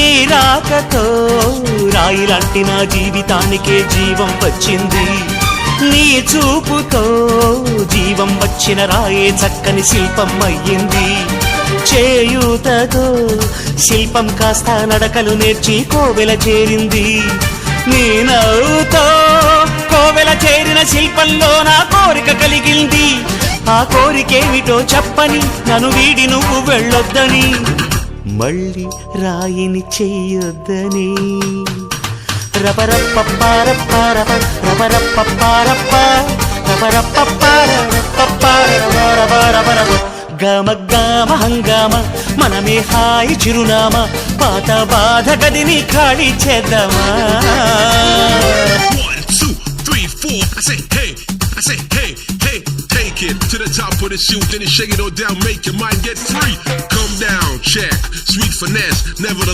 నీ రాకతో రాయిలాంటి నా జీవితానికే జీవం వచ్చింది. నీ చూపుతో జీవం వచ్చిన రాయే చక్కని శిల్పం అయ్యింది. చేయూతతో శిల్పం కాస్త నడకలు నేర్చి కోవెల చేరింది. నీ నవ్వుతో కోవెల చేరిన శిల్పంలో నా కోరిక కలిగింది. ఆ కోరికేమిటో చెప్పని నన్ను వీడి నువ్వు వెళ్ళొద్దని, మళ్ళీ రాయిని చెయ్యొద్దని. రబరప్పపారప్పారప రబరప్పపారప్ప రబరప్పపారపపారపపారపపారపపారప గమ గమ హంగామ మనమే హాయి చిరునామా, పాత బాధ గదిని ఖాళీ చేద్దామా. 1 2 3 4 I say hey, I say hey, hey, take it to the top of the shoe, then you shake it all down, make your mind get free. Come down, check, sweet finesse, never